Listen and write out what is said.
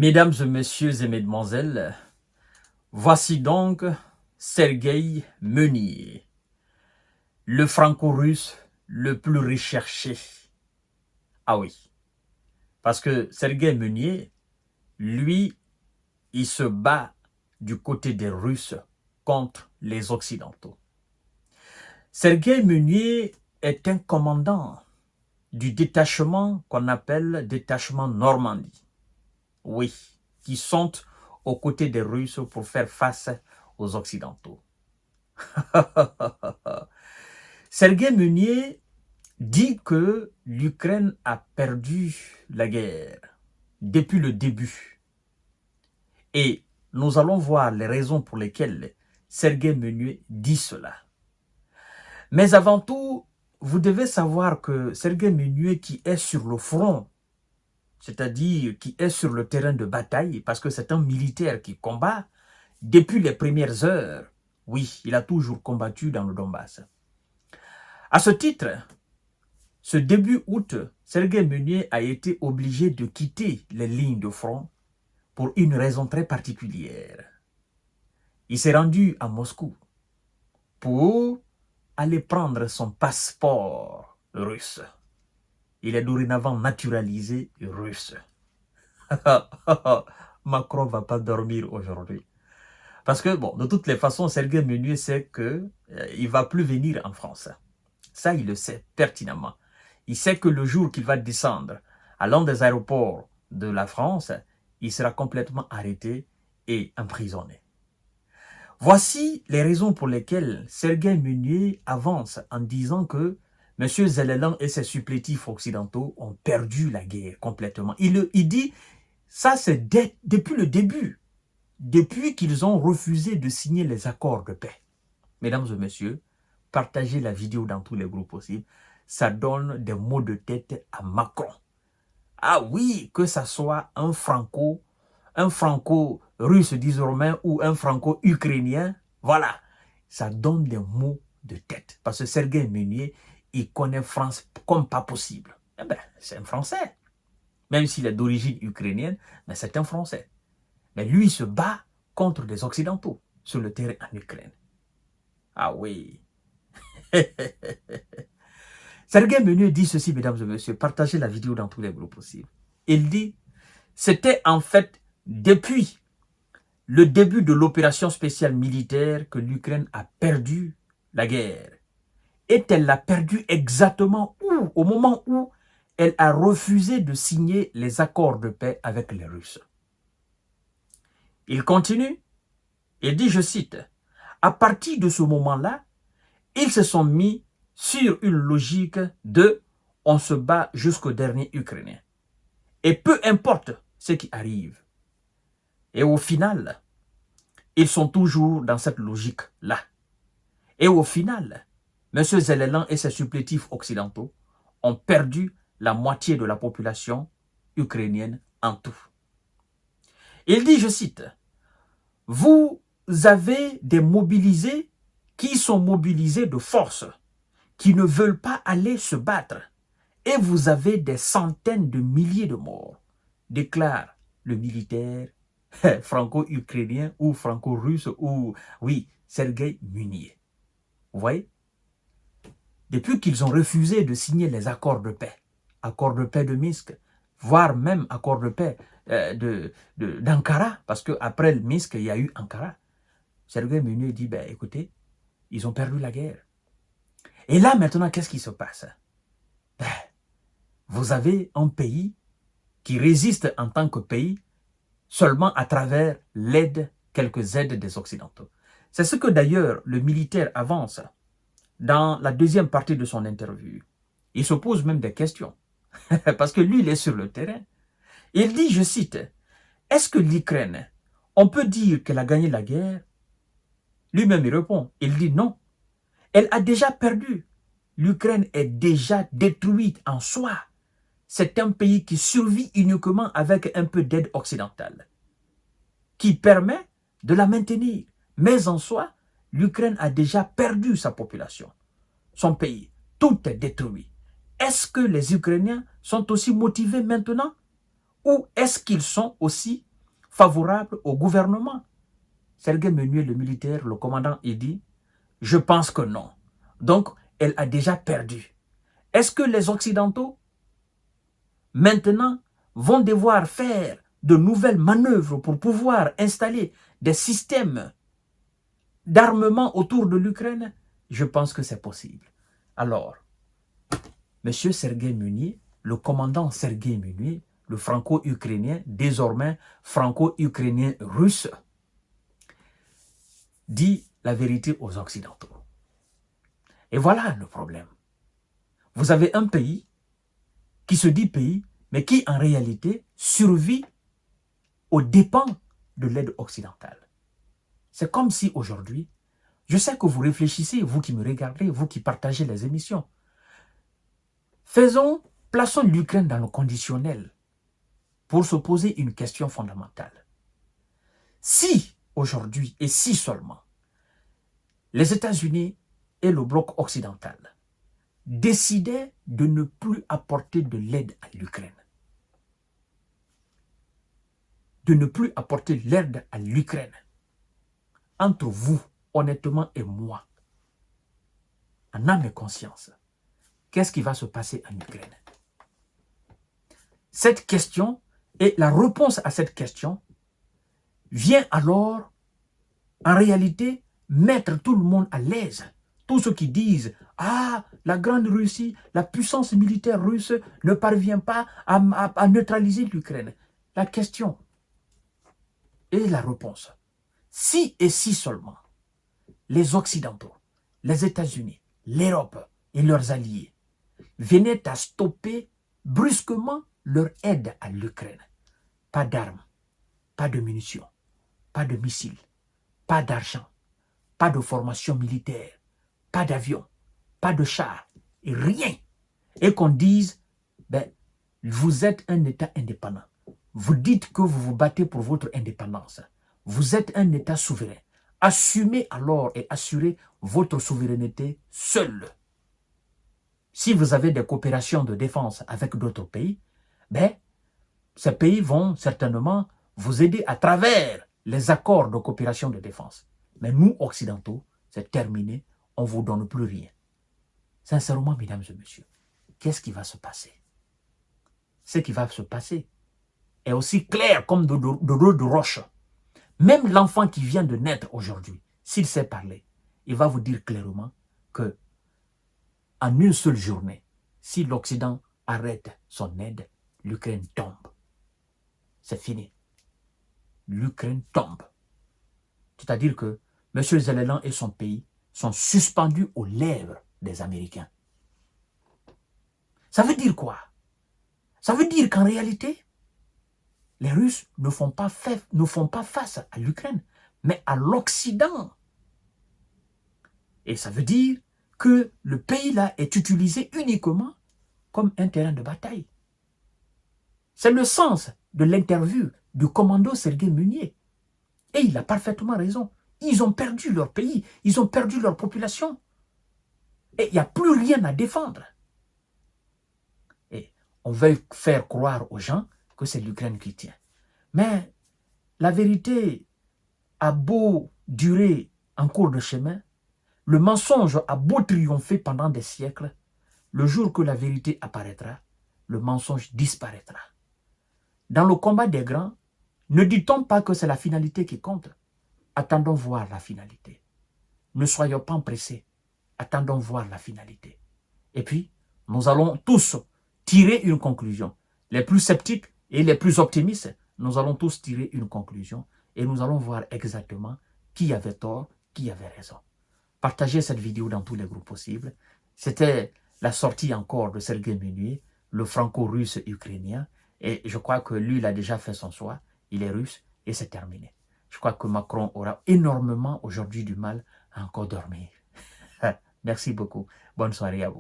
Mesdames et messieurs et mesdemoiselles, voici donc Sergueï Meunier, le franco-russe le plus recherché. Ah oui, parce que Sergueï Meunier, lui, il se bat du côté des Russes contre les Occidentaux. Sergueï Meunier est un commandant du détachement qu'on appelle détachement Normandie. Oui, qui sont aux côtés des Russes pour faire face aux Occidentaux. Sergueï Meunier dit que l'Ukraine a perdu la guerre depuis le début. Et nous allons voir les raisons pour lesquelles Sergueï Meunier dit cela. Mais avant tout, vous devez savoir que Sergueï Meunier qui est sur le front, c'est-à-dire qui est sur le terrain de bataille, parce que c'est un militaire qui combat depuis les premières heures. Oui, il a toujours combattu dans le Donbass. À ce titre, ce début août, Sergueï Meunier a été obligé de quitter les lignes de front pour une raison très particulière. Il s'est rendu à Moscou pour aller prendre son passeport russe. Il est dorénavant naturalisé russe. Macron ne va pas dormir aujourd'hui. Parce que, bon, de toutes les façons, Sergueï Meunier sait qu'il ne va plus venir en France. Ça, il le sait pertinemment. Il sait que le jour qu'il va descendre à l'un des aéroports de la France, il sera complètement arrêté et emprisonné. Voici les raisons pour lesquelles Sergueï Meunier avance en disant que M. Zelensky et ses supplétifs occidentaux ont perdu la guerre complètement. Il dit, ça c'est depuis le début, depuis qu'ils ont refusé de signer les accords de paix. Mesdames et messieurs, partagez la vidéo dans tous les groupes possibles. Ça donne des maux de tête à Macron. Ah oui, que ça soit un franco-russe désormais ou un franco-ukrainien, voilà, ça donne des maux de tête. Parce que Sergueï Meunier, il connaît France comme pas possible. Eh bien, c'est un Français. Même s'il est d'origine ukrainienne, mais c'est un Français. Mais lui, il se bat contre les Occidentaux sur le terrain en Ukraine. Ah oui. Sergueï Meunier dit ceci, mesdames et messieurs, partagez la vidéo dans tous les groupes possibles. Il dit, c'était en fait depuis le début de l'opération spéciale militaire que l'Ukraine a perdu la guerre. Et elle l'a perdu exactement où? Au moment où elle a refusé de signer les accords de paix avec les Russes. Il continue, il dit, je cite, « À partir de ce moment-là, ils se sont mis sur une logique de « on se bat jusqu'au dernier Ukrainien ». Et peu importe ce qui arrive. Et au final, ils sont toujours dans cette logique-là. Et au final, M. Zelensky et ses supplétifs occidentaux ont perdu la moitié de la population ukrainienne en tout. Il dit, je cite, « Vous avez des mobilisés qui sont mobilisés de force, qui ne veulent pas aller se battre, et vous avez des centaines de milliers de morts, déclare le militaire franco-ukrainien ou franco-russe ou, oui, Sergueï Meunier. Vous voyez? Depuis qu'ils ont refusé de signer les accords de paix de Minsk, voire même accords de paix d'Ankara, parce qu'après Minsk, il y a eu Ankara, Sergueï Meunier dit, ben, écoutez, ils ont perdu la guerre. Et là, maintenant, qu'est-ce qui se passe? Ben, vous avez un pays qui résiste en tant que pays seulement à travers l'aide, quelques aides des Occidentaux. C'est ce que d'ailleurs le militaire avance dans la deuxième partie de son interview. Il se pose même des questions, parce que lui, il est sur le terrain. Il dit, je cite, « Est-ce que l'Ukraine, on peut dire qu'elle a gagné la guerre ?» Lui-même, il répond, il dit non. Elle a déjà perdu. L'Ukraine est déjà détruite en soi. C'est un pays qui survit uniquement avec un peu d'aide occidentale, qui permet de la maintenir. Mais en soi, l'Ukraine a déjà perdu sa population, son pays. Tout est détruit. Est-ce que les Ukrainiens sont aussi motivés maintenant? Ou est-ce qu'ils sont aussi favorable au gouvernement. Sergueï Meunier, le militaire, le commandant, il dit « Je pense que non. » Donc, elle a déjà perdu. Est-ce que les Occidentaux, maintenant, vont devoir faire de nouvelles manœuvres pour pouvoir installer des systèmes d'armement autour de l'Ukraine? Je pense que c'est possible. Alors, M. Sergueï Meunier, le commandant Sergueï Meunier, le franco-ukrainien, désormais franco-ukrainien russe, dit la vérité aux Occidentaux. Et voilà le problème. Vous avez un pays qui se dit pays, mais qui en réalité survit aux dépens de l'aide occidentale. C'est comme si aujourd'hui, je sais que vous réfléchissez, vous qui me regardez, vous qui partagez les émissions. Plaçons l'Ukraine dans le conditionnel pour se poser une question fondamentale. Si aujourd'hui, et si seulement, les États-Unis et le bloc occidental décidaient de ne plus apporter de l'aide à l'Ukraine, entre vous, honnêtement, et moi, en âme et conscience, qu'est-ce qui va se passer en Ukraine? Cette question et la réponse à cette question vient alors, en réalité, mettre tout le monde à l'aise. Tous ceux qui disent « Ah, la grande Russie, la puissance militaire russe ne parvient pas à neutraliser l'Ukraine. » La question et la réponse. Si et si seulement les Occidentaux, les États-Unis, l'Europe et leurs alliés venaient à stopper brusquement leur aide à l'Ukraine. Pas d'armes, pas de munitions, pas de missiles, pas d'argent, pas de formation militaire, pas d'avions, pas de chars, et rien. Et qu'on dise, ben, vous êtes un État indépendant. Vous dites que vous vous battez pour votre indépendance. Vous êtes un État souverain. Assumez alors et assurez votre souveraineté seul. Si vous avez des coopérations de défense avec d'autres pays, ben, ces pays vont certainement vous aider à travers les accords de coopération de défense. Mais nous, Occidentaux, c'est terminé, on ne vous donne plus rien. Sincèrement, mesdames et messieurs, qu'est-ce qui va se passer? Ce qui va se passer est aussi clair comme de l'eau de roche. Même l'enfant qui vient de naître aujourd'hui, s'il sait parler, il va vous dire clairement que en une seule journée, si l'Occident arrête son aide, l'Ukraine tombe. C'est fini. L'Ukraine tombe. C'est-à-dire que M. Zelensky et son pays sont suspendus aux lèvres des Américains. Ça veut dire quoi? Ça veut dire qu'en réalité, les Russes ne font pas face à l'Ukraine, mais à l'Occident. Et ça veut dire que le pays-là est utilisé uniquement comme un terrain de bataille. C'est le sens de l'interview du commando Sergueï Meunier. Et il a parfaitement raison. Ils ont perdu leur pays, ils ont perdu leur population. Et il n'y a plus rien à défendre. Et on veut faire croire aux gens que c'est l'Ukraine qui tient. Mais la vérité a beau durer en cours de chemin, le mensonge a beau triompher pendant des siècles, le jour que la vérité apparaîtra, le mensonge disparaîtra. Dans le combat des grands, ne dit-on pas que c'est la finalité qui compte? Attendons voir la finalité. Ne soyons pas pressés. Attendons voir la finalité. Et puis, nous allons tous tirer une conclusion. Les plus sceptiques et les plus optimistes, nous allons tous tirer une conclusion et nous allons voir exactement qui avait tort, qui avait raison. Partagez cette vidéo dans tous les groupes possibles. C'était la sortie encore de Sergueï Meunier, le franco-russe ukrainien. Et je crois que lui, il a déjà fait son choix. Il est russe et c'est terminé. Je crois que Macron aura énormément aujourd'hui du mal à encore dormir. Merci beaucoup. Bonne soirée à vous.